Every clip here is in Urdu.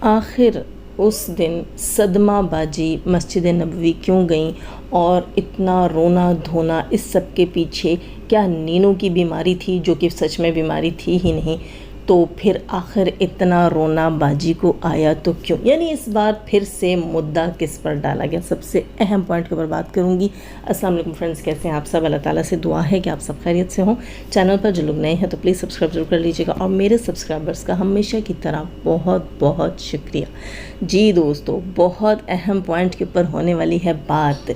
آخر اس دن صدمہ باجی مسجد نبوی کیوں گئیں اور اتنا رونا دھونا اس سب کے پیچھے کیا نینو کی بیماری تھی جو کہ سچ میں بیماری تھی ہی نہیں، تو پھر آخر اتنا رونا باجی کو آیا تو کیوں؟ یعنی اس بار پھر سے مدعا کس پر ڈالا گیا، سب سے اہم پوائنٹ کے اوپر بات کروں گی۔ السلام علیکم فرینڈز، کیسے ہیں آپ سب؟ اللہ تعالیٰ سے دعا ہے کہ آپ سب خیریت سے ہوں۔ چینل پر جو لوگ نئے ہیں تو پلیز سبسکرائب ضرور کر لیجیے گا، اور میرے سبسکرائبرز کا ہمیشہ کی طرح بہت بہت شکریہ۔ جی دوستو، بہت اہم پوائنٹ کے اوپر ہونے والی ہے بات۔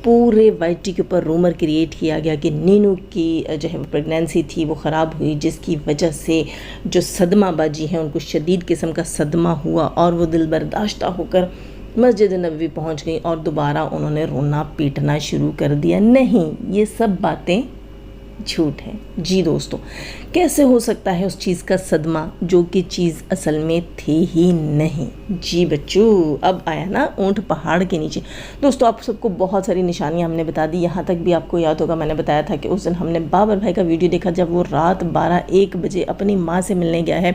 پورے وائی ٹی کے اوپر رومر کریٹ کیا گیا کہ نینو کی جو ہے پریگنینسی تھی وہ خراب ہوئی، جس کی وجہ سے جو صدمہ باجی ہیں ان کو شدید قسم کا صدمہ ہوا اور وہ دل برداشتہ ہو کر مسجد نبوی پہنچ گئی اور دوبارہ انہوں نے رونا پیٹنا شروع کر دیا۔ نہیں، یہ سب باتیں جھوٹ ہے۔ جی دوستو، کیسے ہو سکتا ہے اس چیز کا صدمہ جو کہ چیز اصل میں تھی ہی نہیں؟ جی بچوں، اب آیا نا اونٹ پہاڑ کے نیچے۔ دوستو، آپ سب کو بہت ساری نشانیاں ہم نے بتا دی، یہاں تک بھی آپ کو یاد ہوگا میں نے بتایا تھا کہ اس دن ہم نے بابر بھائی کا ویڈیو دیکھا جب وہ رات 12-1 بجے اپنی ماں سے ملنے گیا ہے۔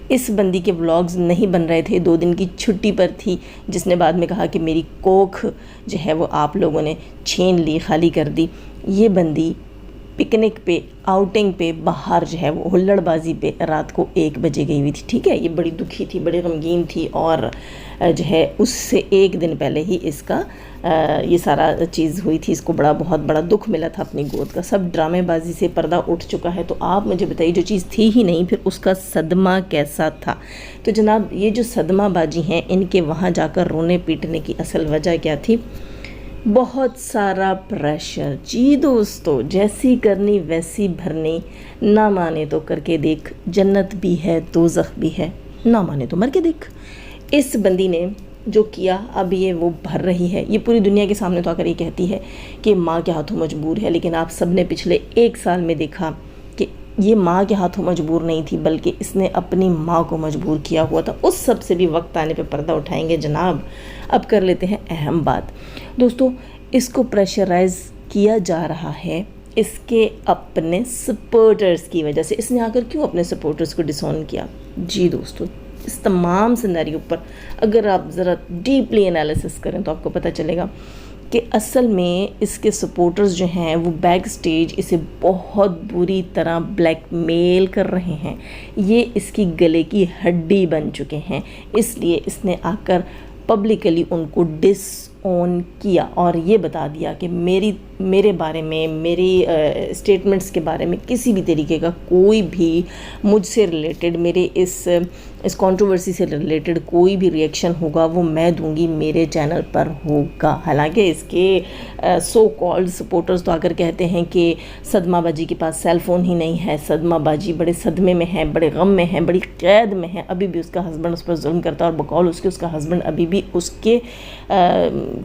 اس بندی کے ولاگز نہیں بن رہے تھے، 2 دن کی چھٹی پر تھی، جس نے بعد میں کہا کہ میری کوکھ جو ہے وہ آپ لوگوں نے چھین لی، خالی کر دی۔ یہ بندی پکنک پہ، آؤٹنگ پہ، باہر جو ہے وہ ہلڑ بازی پہ رات کو 1 بجے گئی ہوئی تھی، ٹھیک ہے؟ یہ بڑی دکھی تھی، بڑی غمگین تھی، اور جو ہے اس سے 1 دن پہلے ہی اس کا یہ سارا چیز ہوئی تھی، اس کو بہت بڑا دکھ ملا تھا اپنی گود کا۔ سب ڈرامے بازی سے پردہ اٹھ چکا ہے، تو آپ مجھے بتائیے جو چیز تھی ہی نہیں پھر اس کا صدمہ کیسا تھا؟ تو جناب، یہ جو صدمہ بازی ہیں ان کے وہاں جا کر رونے پیٹنے کی اصل وجہ کیا تھی؟ بہت سارا پریشر۔ جی دوستو، جیسی کرنی ویسی بھرنی، نہ مانے تو کر کے دیکھ، جنت بھی ہے دوزخ بھی ہے، نہ مانے تو مر کے دیکھ۔ اس بندی نے جو کیا، اب یہ وہ بھر رہی ہے، یہ پوری دنیا کے سامنے تو آ کر یہ کہتی ہے کہ ماں کے ہاتھوں مجبور ہے، لیکن آپ سب نے پچھلے 1 سال میں دیکھا کہ یہ ماں کے ہاتھوں مجبور نہیں تھی، بلکہ اس نے اپنی ماں کو مجبور کیا ہوا تھا۔ اس سب سے بھی وقت آنے پہ پردہ اٹھائیں گے جناب۔ اب کر لیتے ہیں اہم بات۔ دوستو، اس کو پریشرائز کیا جا رہا ہے اس کے اپنے سپورٹرز کی وجہ سے۔ اس نے آ کر کیوں اپنے سپورٹرز کو ڈس آن کیا؟ جی دوستو، اس تمام سینیریو پر اگر آپ ذرا ڈیپلی انالیسس کریں تو آپ کو پتہ چلے گا کہ اصل میں اس کے سپورٹرز جو ہیں وہ بیک سٹیج اسے بہت بری طرح بلیک میل کر رہے ہیں۔ یہ اس کی گلے کی ہڈی بن چکے ہیں، اس لیے اس نے آ کر پبلکلی ان کو ڈس آن کیا اور یہ بتا دیا کہ میرے بارے میں، میری اسٹیٹمنٹس کے بارے میں کسی بھی طریقے کا کوئی بھی مجھ سے ریلیٹڈ، میرے اس کنٹروورسی سے ریلیٹڈ کوئی بھی ریئیکشن ہوگا وہ میں دوں گی، میرے چینل پر ہوگا۔ حالانکہ اس کے سو کالڈ سپورٹرز تو آ کر کہتے ہیں کہ صدمہ باجی کے پاس سیل فون ہی نہیں ہے، صدمہ باجی بڑے صدمے میں ہے، بڑے غم میں ہے، بڑی قید میں ہے، ابھی بھی اس کا ہسبینڈ اس پر ظلم کرتا ہے، اور بقول اس کا ہسبینڈ ابھی بھی اس کے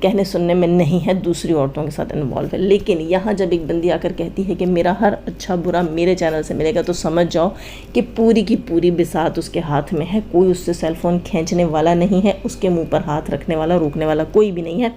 کہنے سننے میں نہیں ہے، دوسری عورتوں کے ساتھ انوالو ہے۔ لیکن یہاں جب ایک بندی آ کر کہتی ہے کہ میرا ہر اچھا برا میرے چینل سے ملے گا، تو سمجھ جاؤ کہ پوری کی پوری بساط اس کے ہاتھ میں ہے، کوئی اس سے سیل فون کھینچنے والا نہیں ہے، اس کے منہ پر ہاتھ رکھنے والا، روکنے والا کوئی بھی نہیں ہے۔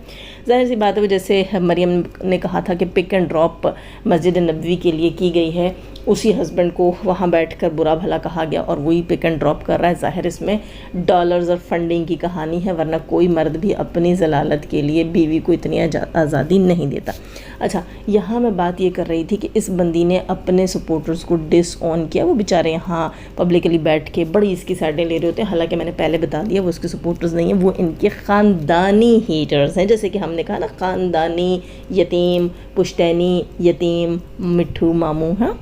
ظاہر سی بات ہے، جیسے مریم نے کہا تھا کہ pick and drop Masjid Nabawi کے لیے کی گئی ہے، اسی ہسبینڈ کو وہاں بیٹھ کر برا بھلا کہا گیا اور وہی پک اینڈ ڈراپ کر رہا ہے۔ ظاہر اس میں ڈالرز اور فنڈنگ کی کہانی ہے، ورنہ کوئی مرد بھی اپنی ضلالت کے لیے بیوی کو اتنی آزادی نہیں دیتا۔ اچھا، یہاں میں بات یہ کر رہی تھی کہ اس بندی نے اپنے سپورٹرز کو ڈس آن کیا۔ وہ بیچارے یہاں پبلکلی بیٹھ کے بڑی اس کی سائڈیں لے رہے ہوتے ہیں، حالانکہ میں نے پہلے بتا دیا وہ اس کے سپورٹرز نہیں ہیں، وہ ان کے خاندانی ہیٹرز ہیں۔ جیسے کہ ہم نے کہا نا، خاندانی یتیم، پشتینی یتیم مٹھو ماموں، ہاں،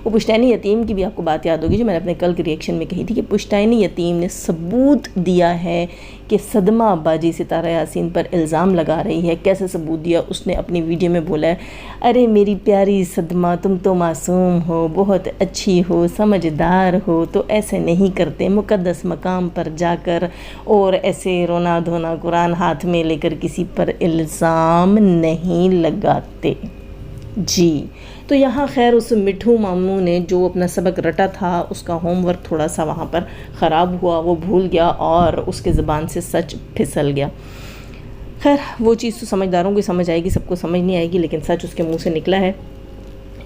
وہ پشتینی یتیم کی بھی آپ کو بات یاد ہوگی جو میں نے اپنے کل کے ریئیکشن میں کہی تھی کہ پشتینی یتیم نے ثبوت دیا ہے کہ صدمہ باجی ستارہ یاسین پر الزام لگا رہی ہے۔ کیسے ثبوت دیا؟ اس نے اپنی ویڈیو میں بولا ہے، ارے میری پیاری صدمہ، تم تو معصوم ہو، بہت اچھی ہو، سمجھدار ہو، تو ایسے نہیں کرتے، مقدس مقام پر جا کر اور ایسے رونا دھونا قرآن ہاتھ میں لے کر کسی پر الزام نہیں لگاتے۔ جی، تو یہاں خیر اس مٹھو ماموں نے جو اپنا سبق رٹا تھا، اس کا ہوم ورک تھوڑا سا وہاں پر خراب ہوا، وہ بھول گیا اور اس کے زبان سے سچ پھسل گیا۔ خیر وہ چیز تو سمجھداروں کو سمجھ آئے گی، سب کو سمجھ نہیں آئے گی، لیکن سچ اس کے منہ سے نکلا ہے۔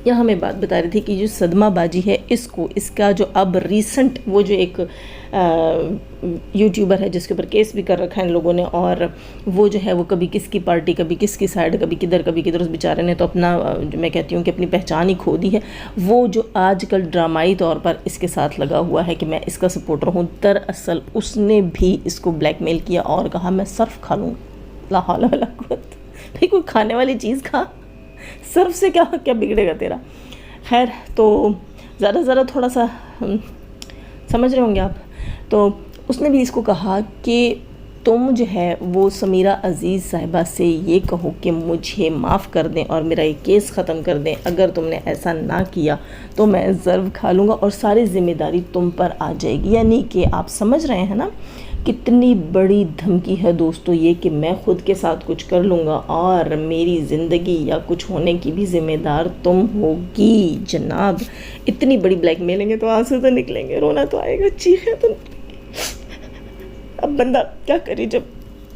یہاں ہمیں بات بتا رہی تھی کہ جو صدمہ بازی ہے اس کا جو اب ریسنٹ وہ جو ایک یوٹیوبر ہے جس کے اوپر کیس بھی کر رکھا ہے ان لوگوں نے، اور وہ جو ہے وہ کبھی کس کی پارٹی، کبھی کس کی سائڈ، کبھی کدھر، اس بیچارے نے تو اپنا میں کہتی ہوں کہ اپنی پہچان ہی کھو دی ہے۔ وہ جو آج کل ڈرامائی طور پر اس کے ساتھ لگا ہوا ہے کہ میں اس کا سپورٹر ہوں، دراصل اس نے بھی اس کو بلیک میل کیا اور کہا میں صرف کھا لوں، لا حول ولا قوت۔ بھئی کوئی کھانے والی چیز کھا، صرف سے کیا بگڑے گا تیرا۔ خیر، تو زیادہ تھوڑا سا سمجھ رہے ہوں گے آپ۔ تو اس نے بھی اس کو کہا کہ تم جو ہے وہ سمیرہ عزیز صاحبہ سے یہ کہو کہ مجھے معاف کر دیں اور میرا یہ کیس ختم کر دیں، اگر تم نے ایسا نہ کیا تو میں ضرب کھا لوں گا اور ساری ذمہ داری تم پر آ جائے گی۔ یعنی کہ آپ سمجھ رہے ہیں نا کتنی بڑی دھمکی ہے دوستو یہ، کہ میں خود کے ساتھ کچھ کر لوں گا اور میری زندگی یا کچھ ہونے کی بھی ذمہ دار تم ہوگی جناب۔ اتنی بڑی بلیک میلیں گے تو آنسو تو نکلیں گے، رونا تو آئے گا، چیخیں تو۔ اب بندہ کیا کرے جب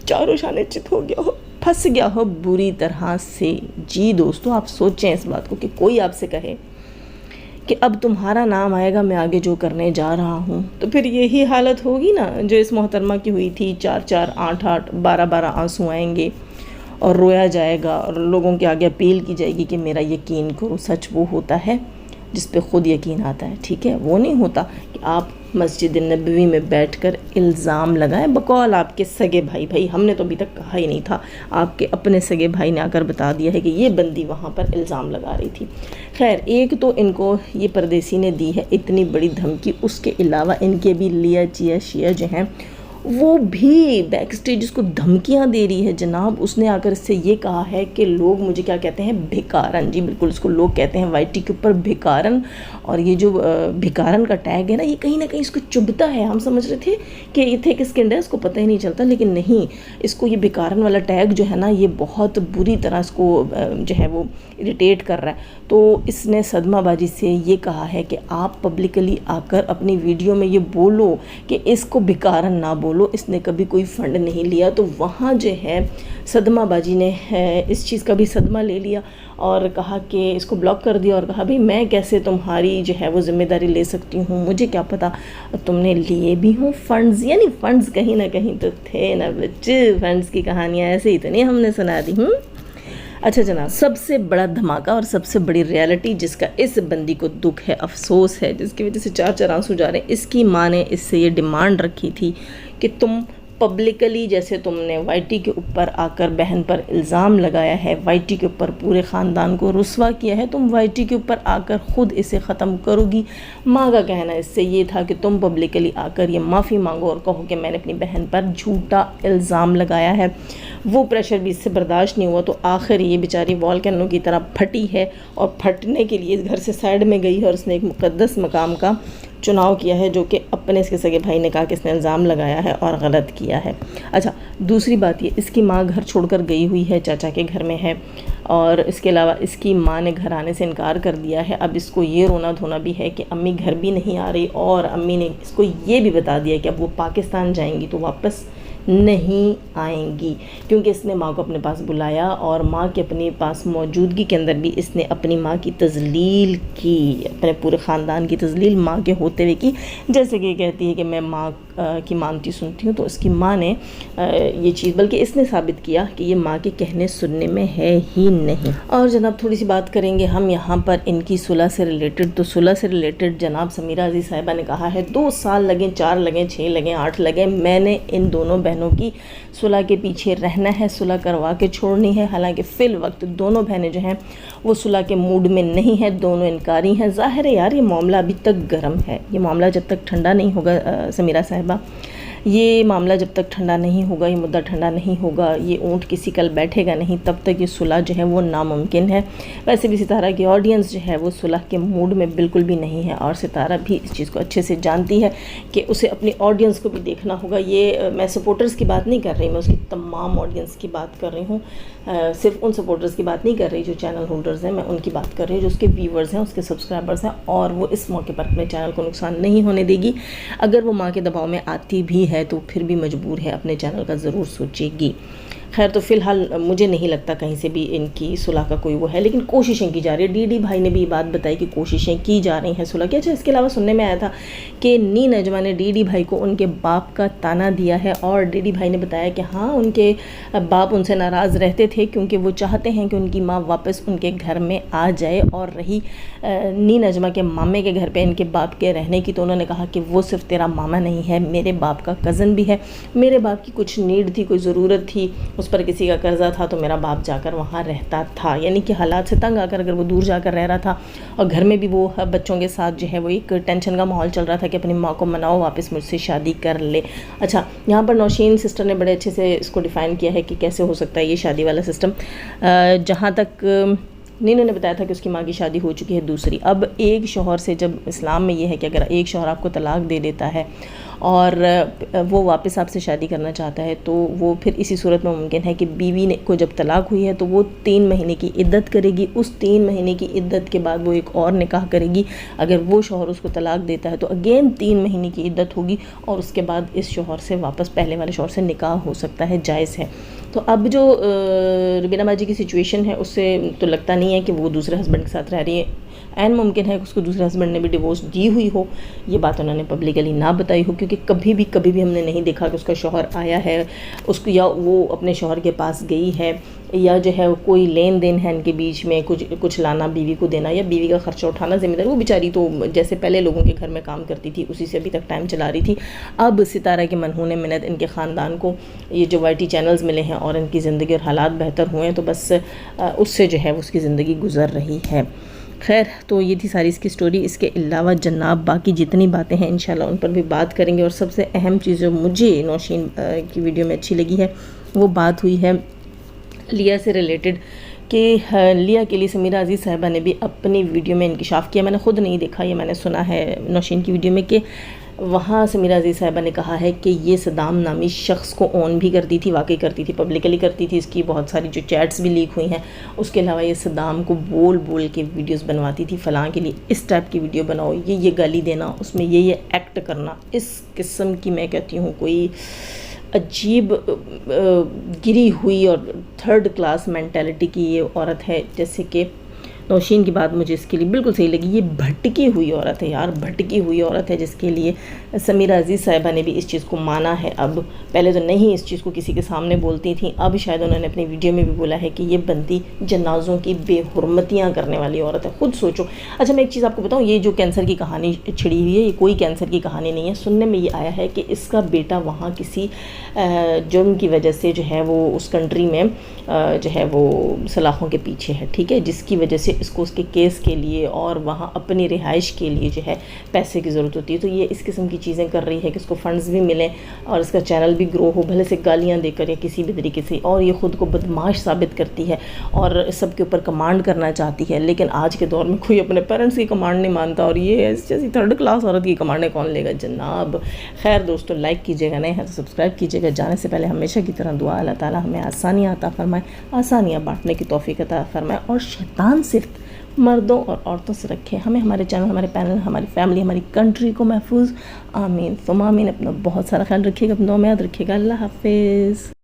چاروں شانے چت ہو گیا ہو، پھنس گیا ہو بری طرح سے۔ جی دوستو، آپ سوچیں اس بات کو کہ کوئی آپ سے کہے کہ اب تمہارا نام آئے گا میں آگے جو کرنے جا رہا ہوں، تو پھر یہی حالت ہوگی نا جو اس محترمہ کی ہوئی تھی، 4 8 12 آنسو آئیں گے اور رویا جائے گا اور لوگوں کے آگے اپیل کی جائے گی کہ میرا یقین کرو۔ سچ وہ ہوتا ہے جس پہ خود یقین آتا ہے، ٹھیک ہے؟ وہ نہیں ہوتا کہ آپ مسجد نبوی میں بیٹھ کر الزام لگائیں بقول آپ کے سگے بھائی ہم نے تو ابھی تک کہا ہی نہیں تھا، آپ کے اپنے سگے بھائی نے آ کر بتا دیا ہے کہ یہ بندی وہاں پر الزام لگا رہی تھی۔ خیر، ایک تو ان کو یہ پردیسی نے دی ہے اتنی بڑی دھمکی، اس کے علاوہ ان کے بھی لیا چیا شیعہ جو ہیں وہ بھی بیک سٹیج اس کو دھمکیاں دے رہی ہے جناب۔ اس نے آ کر اس سے یہ کہا ہے کہ لوگ مجھے کیا کہتے ہیں، بھکارن۔ جی بالکل، اس کو لوگ کہتے ہیں وائی ٹی کے اوپر بھکارن، اور یہ جو بھکارن کا ٹیگ ہے نا یہ کہیں نہ کہیں اس کو چبھتا ہے۔ ہم سمجھ رہے تھے کہ یہ تھے کس کنڈ ہے، اس کو پتہ ہی نہیں چلتا، لیکن نہیں، اس کو یہ بھکارن والا ٹیگ جو ہے نا یہ بہت بری طرح اس کو جو ہے وہ اریٹیٹ کر رہا ہے۔ تو اس نے صدمہ بازی سے یہ کہا ہے کہ آپ پبلکلی آ کر اپنی ویڈیو میں یہ بولو کہ اس کو بھکارن نہ بولو، اس نے کبھی کوئی فنڈ نہیں لیا۔ تو وہاں جو ہے صدمہ بازی نے اس چیز کا بھی صدمہ لے لیا اور کہا کہ اس کو بلاک کر دیا اور کہا بھئی میں کیسے تمہاری جو ہے وہ ذمہ داری لے سکتی ہوں، مجھے کیا پتہ تم نے لیے بھی ہوں فنڈز۔ یعنی فنڈز کہیں نہ کہیں تو تھے نا بچے، فنڈز کی کہانیاں ایسے ہی تو نہیں ہم نے سنا دی۔ اچھا جناب، سب سے بڑا دھماکہ اور سب سے بڑی ریالٹی جس کا اس بندی کو دکھ ہے، افسوس ہے، جس کی وجہ سے 4 آنسو جا رہے ہیں، اس کی ماں نے اس سے یہ ڈیمانڈ رکھی تھی کہ تم پبلکلی جیسے تم نے وائی ٹی کے اوپر آ کر بہن پر الزام لگایا ہے، وائی ٹی کے اوپر پورے خاندان کو رسوا کیا ہے، تم وائی ٹی کے اوپر آ کر خود اسے ختم کرو گی۔ ماں کا کہنا اس سے یہ تھا کہ تم پبلکلی آ کر یہ معافی مانگو اور کہو کہ میں نے اپنی بہن پر جھوٹا الزام لگایا ہے۔ وہ پریشر بھی اس سے برداشت نہیں ہوا تو آخر یہ بیچاری والکینو کی طرح پھٹی ہے اور پھٹنے کے لیے گھر سے سائڈ میں گئی ہے اور اس نے ایک مقدس مقام کا چناؤ کیا ہے، جو کہ اپنے اس کے سگے بھائی نے کہا کہ اس نے الزام لگایا ہے اور غلط کیا ہے۔ اچھا، دوسری بات یہ، اس کی ماں گھر چھوڑ کر گئی ہوئی ہے، چاچا کے گھر میں ہے، اور اس کے علاوہ اس کی ماں نے گھر آنے سے انکار کر دیا ہے۔ اب اس کو یہ رونا دھونا بھی ہے کہ امی گھر بھی نہیں آ رہی، اور امی نے اس کو یہ بھی بتا دیا کہ اب وہ پاکستان جائیں گی تو واپس نہیں آئیں گی، کیونکہ اس نے ماں کو اپنے پاس بلایا اور ماں کے اپنے پاس موجودگی کے اندر بھی اس نے اپنی ماں کی تذلیل کی، اپنے پورے خاندان کی تذلیل ماں کے ہوتے ہوئے کی۔ جیسے کہ یہ کہتی ہے کہ میں ماں کی مانتی سنتی ہوں، تو اس کی ماں نے یہ چیز، بلکہ اس نے ثابت کیا کہ یہ ماں کے کہنے سننے میں ہے ہی نہیں۔ اور جناب تھوڑی سی بات کریں گے ہم یہاں پر ان کی صلح سے ریلیٹڈ۔ تو صلح سے ریلیٹڈ جناب سمیرہ عزیز صاحبہ نے کہا ہے 2 سال لگیں، 4 لگیں، 6 لگیں، 8 لگیں، میں نے ان دونوں بہنوں کی صلح کے پیچھے رہنا ہے، صلح کروا کے چھوڑنی ہے۔ حالانکہ فی الوقت دونوں بہنیں جو ہیں وہ صلح کے موڈ میں نہیں ہیں، دونوں انکاری ہیں۔ ظاہر ہے یار یہ معاملہ ابھی تک گرم ہے، یہ معاملہ جب تک ٹھنڈا نہیں ہوگا سمیرہ صاحبہ، یہ معاملہ جب تک ٹھنڈا نہیں ہوگا، یہ مدعا ٹھنڈا نہیں ہوگا، یہ اونٹ کسی کل بیٹھے گا نہیں، تب تک یہ صلح جو ہے وہ ناممکن ہے۔ ویسے بھی ستارہ کی آڈینس جو ہے وہ صلح کے موڈ میں بالکل بھی نہیں ہے، اور ستارہ بھی اس چیز کو اچھے سے جانتی ہے کہ اسے اپنی آڈینس کو بھی دیکھنا ہوگا۔ یہ میں سپورٹرز کی بات نہیں کر رہی، میں اس کی تمام آڈینس کی بات کر رہی ہوں، صرف ان سپورٹرز کی بات نہیں کر رہی جو چینل ہولڈرز ہیں، میں ان کی بات کر رہی ہوں جو اس کے ویورز ہیں، اس کے سبسکرائبرز ہیں، اور وہ اس موقع پر اپنے چینل کو نقصان نہیں ہونے دے گی۔ اگر وہ ماں کے دباؤ میں آتی بھی ہے تو پھر بھی مجبور ہے، اپنے چینل کا ضرور سوچے گی۔ خیر تو فی الحال مجھے نہیں لگتا کہیں سے بھی ان کی صلح کا کوئی وہ ہے، لیکن کوششیں کی جا رہی ہے۔ ڈی ڈی بھائی نے بھی یہ بات بتائی کہ کوششیں کی جا رہی ہیں صلح کی۔ اچھا، اس کے علاوہ سننے میں آیا تھا کہ نی نجمہ نے ڈی ڈی بھائی کو ان کے باپ کا طعنہ دیا ہے، اور ڈی ڈی بھائی نے بتایا کہ ہاں ان کے باپ ان سے ناراض رہتے تھے کیونکہ وہ چاہتے ہیں کہ ان کی ماں واپس ان کے گھر میں آ جائے، اور رہی نی نجمہ کے مامے کے گھر پہ ان کے باپ کے رہنے کی، تو انہوں نے کہا کہ وہ صرف تیرا ماما نہیں ہے، میرے باپ کا کزن بھی ہے، میرے باپ کی کچھ نیڈ تھی، کوئی ضرورت تھی، اس پر کسی کا قرضہ تھا، تو میرا باپ جا کر وہاں رہتا تھا۔ یعنی کہ حالات سے تنگ آ کر اگر وہ دور جا کر رہ رہا تھا، اور گھر میں بھی وہ بچوں کے ساتھ جو ہے وہ ایک ٹینشن کا ماحول چل رہا تھا کہ اپنی ماں کو مناؤ واپس مجھ سے شادی کر لے۔ اچھا، یہاں پر نوشین سسٹر نے بڑے اچھے سے اس کو ڈیفائن کیا ہے کہ کیسے ہو سکتا ہے یہ شادی والا سسٹم۔ جہاں تک نینو نے بتایا تھا کہ اس کی ماں کی شادی ہو چکی ہے دوسری۔ اب ایک شوہر سے، جب اسلام میں یہ ہے کہ اگر ایک شوہر آپ کو طلاق دے دیتا ہے اور وہ واپس آپ سے شادی کرنا چاہتا ہے، تو وہ پھر اسی صورت میں ممکن ہے کہ بیوی کو جب طلاق ہوئی ہے تو وہ 3 مہینے کی عدت کرے گی، اس 3 مہینے کی عدت کے بعد وہ ایک اور نکاح کرے گی۔ اگر وہ شوہر اس کو طلاق دیتا ہے تو اگین 3 مہینے کی عدت ہوگی، اور اس کے بعد اس شوہر سے واپس پہلے والے شوہر سے نکاح ہو سکتا ہے، جائز ہے۔ تو اب جو ربینہ باجی کی سچویشن ہے، اس سے تو لگتا نہیں ہے کہ وہ دوسرے ہسبینڈ کے ساتھ رہ رہی ہے۔ عین ممکن ہے کہ اس کو دوسرے ہسبینڈ نے بھی ڈیورس دی ہوئی ہو، یہ بات انہوں نے پبلکلی نہ بتائی ہو، کیونکہ کبھی بھی ہم نے نہیں دیکھا کہ اس کا شوہر آیا ہے اس کو، یا وہ اپنے شوہر کے پاس گئی ہے، یا جو ہے کوئی لین دین ہے ان کے بیچ میں، کچھ لانا بیوی کو دینا، یا بیوی کا خرچہ اٹھانا ذمہ داری۔ وہ بیچاری تو جیسے پہلے لوگوں کے گھر میں کام کرتی تھی اسی سے ابھی تک ٹائم چلا رہی تھی۔ اب ستارہ کے منحوس منت ان کے خاندان کو یہ جو وائی ٹی چینلز ملے ہیں اور ان کی زندگی اور حالات بہتر ہوئے ہیں، تو بس اس سے جو ہے اس کی زندگی گزر رہی ہے۔ خیر، تو یہ تھی ساری اس کی سٹوری۔ اس کے علاوہ جناب باقی جتنی باتیں ہیں انشاءاللہ ان پر بھی بات کریں گے، اور سب سے اہم چیز جو مجھے نوشین کی ویڈیو میں اچھی لگی ہے وہ بات ہوئی ہے لیا سے ریلیٹڈ، کہ لیا کے لیے سمیرہ عزیز صاحبہ نے بھی اپنی ویڈیو میں انکشاف کیا۔ میں نے خود نہیں دیکھا، یہ میں نے سنا ہے نوشین کی ویڈیو میں، کہ وہاں سمیرہ عزیز صاحبہ نے کہا ہے کہ یہ صدام نامی شخص کو اون بھی کرتی تھی، واقعی کرتی تھی، پبلکلی کرتی تھی، اس کی بہت ساری جو چیٹس بھی لیک ہوئی ہیں۔ اس کے علاوہ یہ صدام کو بول کے ویڈیوز بنواتی تھی، فلاں کے لیے اس ٹائپ کی ویڈیو بناؤ، یہ گالی دینا، اس میں یہ ایکٹ کرنا۔ اس قسم کی میں کہتی ہوں کوئی عجیب گری ہوئی اور 3rd کلاس مینٹیلٹی کی یہ عورت ہے۔ جیسے کہ نوشین کی بات مجھے اس کے لیے بالکل صحیح لگی، یہ بھٹکی ہوئی عورت ہے یار، بھٹکی ہوئی عورت ہے، جس کے لیے سمیرہ عزیز صاحبہ نے بھی اس چیز کو مانا ہے۔ اب پہلے تو نہیں اس چیز کو کسی کے سامنے بولتی تھیں، اب شاید انہوں نے اپنی ویڈیو میں بھی بولا ہے کہ یہ بندی جنازوں کی بے حرمتیاں کرنے والی عورت ہے، خود سوچو۔ اچھا، میں ایک چیز آپ کو بتاؤں، یہ جو کینسر کی کہانی چھڑی ہوئی ہے، یہ کوئی کینسر کی کہانی نہیں ہے۔ سننے میں یہ آیا ہے کہ اس کا بیٹا وہاں کسی جرم کی وجہ سے جو ہے وہ اس کنٹری میں جو ہے وہ سلاخوں کے پیچھے ہے، ٹھیک ہے، جس کی وجہ سے اس کو اس کے کیس کے لیے اور وہاں اپنی رہائش کے لیے جو ہے پیسے کی ضرورت ہوتی ہے۔ تو یہ اس قسم کی چیزیں کر رہی ہے کہ اس کو فنڈز بھی ملیں اور اس کا چینل بھی گرو ہو، بھلے سے گالیاں دے کر یا کسی بھی طریقے سے، اور یہ خود کو بدمعاش ثابت کرتی ہے اور سب کے اوپر کمانڈ کرنا چاہتی ہے۔ لیکن آج کے دور میں کوئی اپنے پیرنٹس کی کمانڈ نہیں مانتا، اور یہ جیسی 3rd کلاس عورت کی کمانڈیں کون لے گا جناب۔ خیر دوستو، لائک کیجیے گا، نہیں ہے تو سبسکرائب کیجیے گا۔ جانے سے پہلے ہمیشہ کی طرح دعا، اللہ تعالیٰ ہمیں آسانیاں عطا فرمائے، آسانیاں بانٹنے کی توفیق عطا فرمائے، اور شیطان صرف مردوں اور عورتوں سے رکھے ہمیں، ہمارے چینل، ہمارے پینل، ہماری فیملی، ہماری کنٹری کو محفوظ۔ آمین ثم آمین۔ اپنا بہت سارا خیال رکھیے گا، اپنا میں یاد رکھیے گا۔ اللہ حافظ۔